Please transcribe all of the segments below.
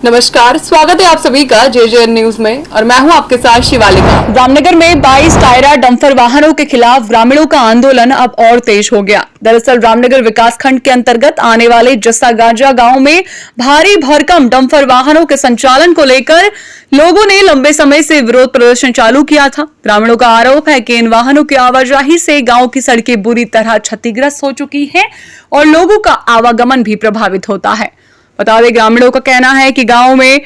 नमस्कार, स्वागत है आप सभी का जेजेएन न्यूज में और मैं हूं आपके साथ शिवालिका। रामनगर में 22 टायरा डंपर वाहनों के खिलाफ ग्रामीणों का आंदोलन अब और तेज हो गया। दरअसल रामनगर विकासखंड के अंतर्गत आने वाले जस्सा गांजा गांव में भारी भरकम डंपर वाहनों के संचालन को लेकर लोगों ने लंबे समय से विरोध प्रदर्शन चालू किया था। ग्रामीणों का आरोप है कि इन वाहनों की आवाजाही से गांव की सड़कें बुरी तरह क्षतिग्रस्त हो चुकी है और लोगों का आवागमन भी प्रभावित होता है। बता दें, ग्रामीणों का कहना है कि गांव में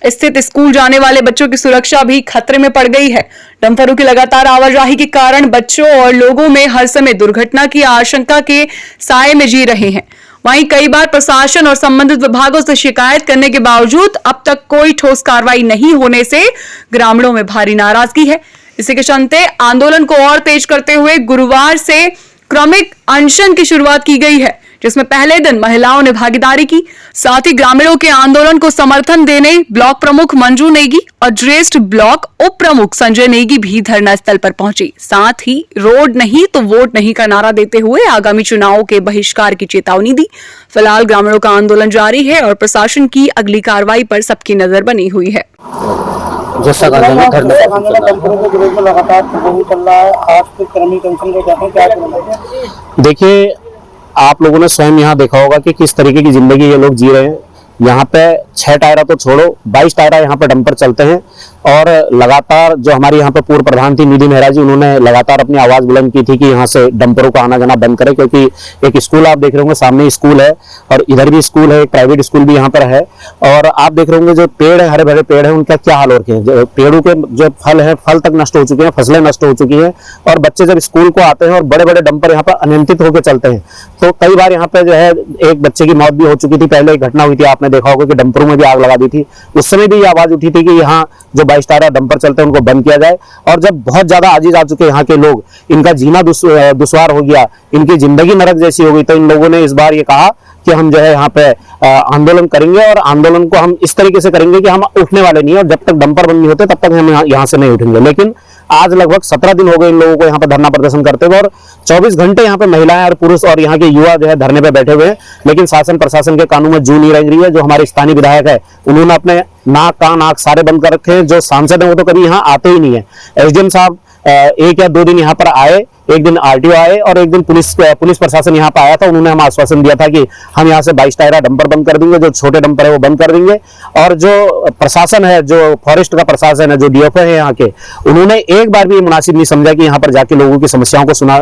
स्थित स्कूल जाने वाले बच्चों की सुरक्षा भी खतरे में पड़ गई है। डंपरों की लगातार आवाजाही के कारण बच्चों और लोगों में हर समय दुर्घटना की आशंका के साए में जी रहे हैं। वहीं कई बार प्रशासन और संबंधित विभागों से शिकायत करने के बावजूद अब तक कोई ठोस कार्रवाई नहीं होने से ग्रामीणों में भारी नाराजगी है। इसी के चलते आंदोलन को और तेज करते हुए गुरुवार से क्रमिक अनशन की शुरुआत की गई है, जिसमें पहले दिन महिलाओं ने भागीदारी की। साथ ही ग्रामीणों के आंदोलन को समर्थन देने ब्लॉक प्रमुख मंजू नेगी और ज्येष्ठ ब्लॉक उप प्रमुख संजय नेगी भी धरना स्थल पर पहुंचे। साथ ही रोड नहीं तो वोट नहीं का नारा देते हुए आगामी चुनावों के बहिष्कार की चेतावनी दी। फिलहाल ग्रामीणों का आंदोलन जारी है और प्रशासन की अगली कार्रवाई पर सबकी नजर बनी हुई है। देखिए, आप लोगों ने स्वयं यहाँ देखा होगा कि किस तरीके की जिंदगी ये लोग जी रहे हैं। यहाँ पे 6 टायरा तो छोड़ो, 22 टायरा यहाँ पे डंपर चलते हैं और लगातार जो हमारी यहाँ पे पूर्व प्रधान थी निधि मेहरा जी, उन्होंने लगातार अपनी आवाज बुलंद की थी कि यहाँ से डंपरों का आना जाना बंद करें, क्योंकि एक स्कूल आप देख रहे होंगे, सामने स्कूल है और इधर भी स्कूल है, एक प्राइवेट स्कूल भी यहाँ पर है। और आप देख रहे होंगे जो पेड़ है, हरे भरे पेड़ है, उनका क्या हाल हो रखे हैं। पेड़ों के जो फल है, फल तक नष्ट हो चुके हैं, फसलें नष्ट हो चुकी हैं और बच्चे जब स्कूल को आते हैं और बड़े बड़े डंपर यहाँ पर अनियंत्रित होकर चलते हैं, तो कई बार यहाँ पे जो है एक बच्चे की मौत भी हो चुकी थी। पहले एक घटना हुई थी, आपने देखा होगा कि डंपरों में भी आग लगा दी थी। उस समय भी ये आवाज उठी थी कि यहाँ जो 22 टायरा डंपर चलते हैं उनको बंद किया जाए। और जब बहुत ज्यादा आजीज आ चुके यहाँ के लोग, इनका जीना दुश्वार हो गया, इनकी जिंदगी नरक जैसी हो गई, तो इन लोगों ने इस बार ये कहा कि हम जो है यहाँ पे आंदोलन करेंगे और आंदोलन को हम इस तरीके से करेंगे कि हम उठने वाले नहीं है और जब तक डंपर बंद नहीं होते तब तक हम यहाँ से नहीं उठेंगे। लेकिन आज लगभग 17 दिन हो गए इन लोगों को यहाँ पर धरना प्रदर्शन करते हुए और 24 घंटे यहाँ पे महिलाएं और पुरुष और यहाँ के युवा जो है धरने पे बैठे हुए हैं। लेकिन शासन प्रशासन के कानून में जू नहीं रंग रही है। जो हमारे स्थानीय विधायक है, उन्होंने अपने नाक कान आंख सारे बंद कर रखे हैं। जो सांसद है वो तो कभी यहाँ आते ही नहीं है। एसडीएम साहब 1 या 2 दिन यहाँ पर आए, एक दिन आरटीओ आए और एक दिन पुलिस प्रशासन यहाँ पर आया था। उन्होंने हमें आश्वासन दिया था कि हम यहाँ से 22 टायरा डंपर बंद कर देंगे, जो छोटे डंपर है वो बंद कर देंगे। और जो प्रशासन है, जो फॉरेस्ट का प्रशासन है, जो डीएफओ है यहाँ के, उन्होंने एक बार भी मुनासिब नहीं समझा कि यहाँ पर जाके लोगों की समस्याओं को सुना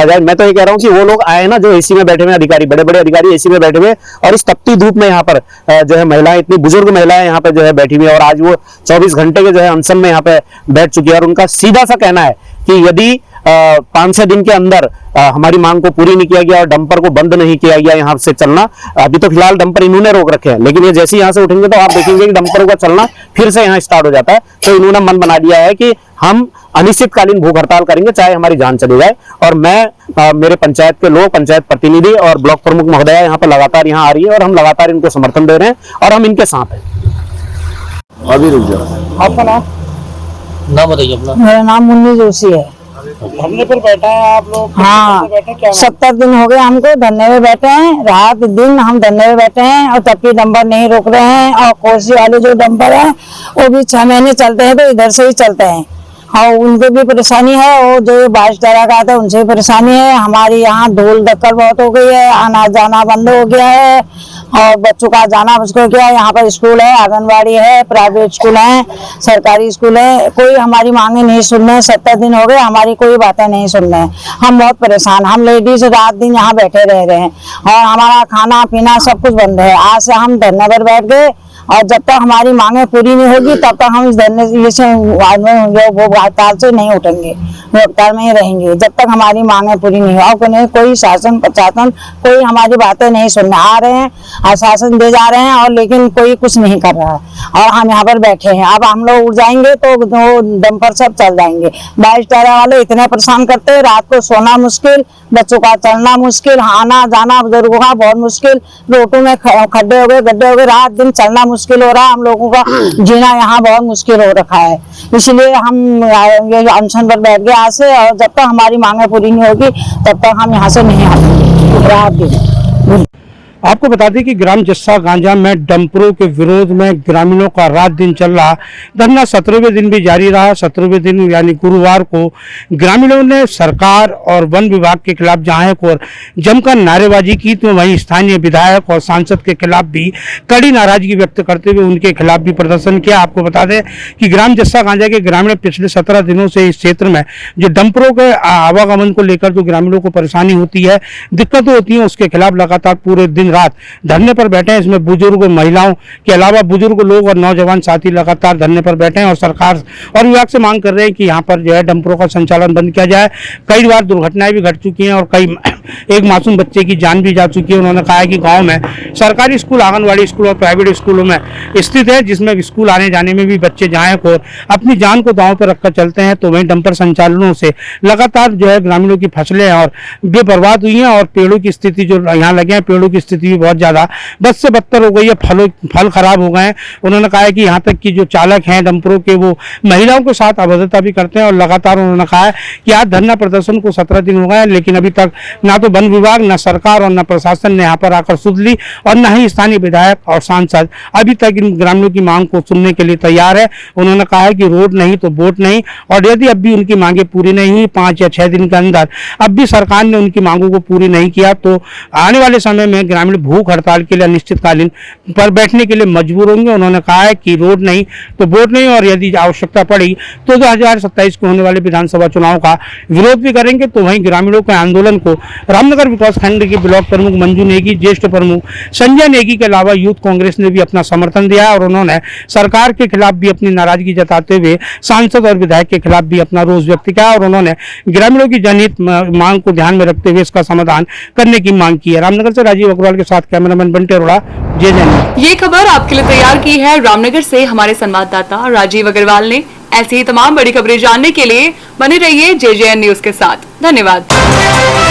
जाए। मैं तो ये कह रहा हूँ कि वो लोग आए ना, जो एसी में बैठे हुए अधिकारी, बड़े बड़े अधिकारी एसी में बैठे हुए और इस तपती धूप में यहाँ पर जो है महिलाएं, इतनी बुजुर्ग महिलाएं यहाँ पे जो है बैठी हुई है और आज वो 24 घंटे के जो है अनशन में यहाँ पे बैठ चुकी है। और उनका सीधा सा कहना है कि यदि 5-6 दिन के अंदर हमारी मांग को पूरी नहीं किया गया और डंपर को बंद नहीं किया गया यहाँ से चलना, अभी तो फिलहाल डंपर इन्होंने रोक रखे हैं, लेकिन ये जैसे यहाँ से उठेंगे तो आप देखेंगे कि डंपरों का चलना फिर से यहाँ स्टार्ट हो जाता है। तो इन्होंने मन बना दिया है कि हम अनिश्चितकालीन भूख हड़ताल करेंगे, चाहे हमारी जान चली जाए। और मैं मेरे पंचायत के लोग, पंचायत प्रतिनिधि और ब्लॉक प्रमुख महोदया यहाँ पर लगातार यहाँ आ रही है और हम लगातार इनको समर्थन दे रहे हैं और हम इनके साथ हैं। अभी रुक जाओ। आपका नाम बताइए अपना। मेरा नाम मुन्नी जोशी है। धरने पर बैठा है आप लोग? हाँ, 70 दिन हो गए हमको धरने में बैठे हैं। रात दिन हम धरने में बैठे हैं और तब भी डंपर नहीं रोक रहे हैं। और कोसी वाले जो डंपर है वो भी 6 महीने चलते हैं, तो इधर से ही चलते हैं और उनको भी परेशानी है। और जो 22 टायरा का आता है उनसे भी परेशानी है। हमारी यहाँ धूल धक्कर बहुत हो गई है, आना जाना बंद हो गया है और बच्चों का जाना मुश्किल किया है। यहाँ पर स्कूल है, आंगनबाड़ी है, प्राइवेट स्कूल है, सरकारी स्कूल है, कोई हमारी मांगे नहीं सुन रहे। 70 दिन हो गए हमारी कोई बातें नहीं सुन रहे हैं। हम बहुत परेशान, हम लेडीज रात दिन यहाँ बैठे रह रहे हैं और हमारा खाना पीना सब कुछ बंद है। आज से हम धरने पर बैठ गए और जब तक हमारी मांगे पूरी नहीं होगी तब तक हम इस धरने से वो हड़ताल से नहीं उठेंगे, वो हड़ताल में ही रहेंगे जब तक हमारी मांगे पूरी नहीं हो। और कोई शासन प्रशासन कोई हमारी बातें नहीं सुनने आ रहे हैं, आश्वासन दे जा रहे हैं और लेकिन कोई कुछ नहीं कर रहा है और हम यहाँ पर बैठे हैं। अब हम लोग उठ जाएंगे तो डंपर सब चल जाएंगे। 22 टायरा वाले इतने परेशान करते हैं, रात को सोना मुश्किल, बच्चों का चलना मुश्किल, आना जाना बुजुर्गों का बहुत मुश्किल, रोडों में खड्डे हो गए, गड्ढे हो गए, रात दिन चलना मुश्किल हो रहा है। हम लोगों का जीना यहाँ बहुत मुश्किल हो रखा है। इसलिए हम ये अनशन पर बैठ गए आज से और जब तक हमारी मांगे पूरी नहीं होगी तब तक हम यहाँ से नहीं आएंगे। रात दिन आपको बता दें कि ग्राम जस्सा गांजा में डंपरों के विरोध में ग्रामीणों का रात दिन चल रहा धरना 17वें दिन भी जारी रहा। 17वें दिन यानी गुरुवार को ग्रामीणों ने सरकार और वन विभाग के खिलाफ जहां एक और जमकर नारेबाजी की, तो वहीं स्थानीय विधायक और सांसद के खिलाफ भी कड़ी नाराजगी व्यक्त करते हुए उनके खिलाफ भी प्रदर्शन किया। आपको बता दें कि ग्राम जस्सा गांजा के ग्रामीण पिछले 17 दिनों से इस क्षेत्र में जो डंपरों के आवागमन को लेकर जो ग्रामीणों को परेशानी होती है, दिक्कतें होती हैं, उसके खिलाफ लगातार पूरे दिन रात धरने पर बैठे हैं। इसमें बुजुर्ग, महिलाओं के अलावा बुजुर्ग लोग और नौजवान साथी लगातार धरने पर बैठे हैं और सरकार और विभाग से मांग कर रहे हैं कि यहाँ पर जो है डंपरों का संचालन बंद किया जाए। कई बार दुर्घटनाएं भी घट चुकी हैं और कई एक मासूम बच्चे की जान भी जा चुकी है। उन्होंने कहा है कि गांव में सरकारी स्कूल, आंगनवाड़ी स्कूल और प्राइवेट स्कूलों में स्थित है, जिसमें स्कूल आने जाने में भी बच्चे जाएं और अपनी जान को दांव पर रखकर चलते हैं, तो वहीं डंपर संचालनों से लगातार जो है ग्रामीणों की फसलें और बेबर्बाद हुई हैं और पेड़ों की स्थिति जो यहाँ लगे हैं, पेड़ों की स्थिति भी बहुत ज्यादा बद से बदतर हो गई है, फल खराब हो गए हैं। उन्होंने कहा है कि यहाँ तक कि जो चालक हैं डंपरों के, वो महिलाओं के साथ अभद्रता भी करते हैं और लगातार उन्होंने कहा है कि आज धरना प्रदर्शन को 17 दिन हो गए हैं, लेकिन अभी तक ना तो वन विभाग, ना सरकार और न प्रशासन ने यहाँ पर आकर सुध ली और न ही स्थानीय विधायक और सांसद अभी तक इन ग्रामीणों की मांग को सुनने के लिए तैयार है। उन्होंने कहा है कि रोड नहीं तो वोट नहीं, और यदि अब भी उनकी मांगे पूरी नहीं हुई 5 या 6 दिन के अंदर अब भी सरकार ने उनकी मांगों को पूरी नहीं किया, तो आने वाले समय में ग्रामीण भूख हड़ताल के लिए अनिश्चितकालीन पर बैठने के लिए मजबूर होंगे। उन्होंने कहा है कि रोड नहीं तो वोट नहीं, और यदि आवश्यकता पड़ी तो 2027 को होने वाले विधानसभा चुनाव का विरोध भी करेंगे। तो वहीं ग्रामीणों के आंदोलन को रामनगर विकास खंड के ब्लॉक प्रमुख मंजू नेगी, ज्येष्ठ प्रमुख संजय नेगी के अलावा यूथ कांग्रेस ने भी अपना समर्थन दिया और उन्होंने सरकार के खिलाफ भी अपनी नाराजगी जताते हुए सांसद और विधायक के खिलाफ भी अपना रोष व्यक्त किया और उन्होंने ग्रामीणों की जनहित मांग को ध्यान में रखते हुए इसका समाधान करने की मांग की है। रामनगर से राजीव अग्रवाल के साथ कैमरामैन बंटे अरोड़ा, JJ। ये खबर आपके लिए तैयार की है रामनगर से हमारे संवाददाता राजीव अग्रवाल ने। ऐसी ही तमाम बड़ी खबरें जानने के लिए बने रहिए JJN न्यूज के साथ। धन्यवाद।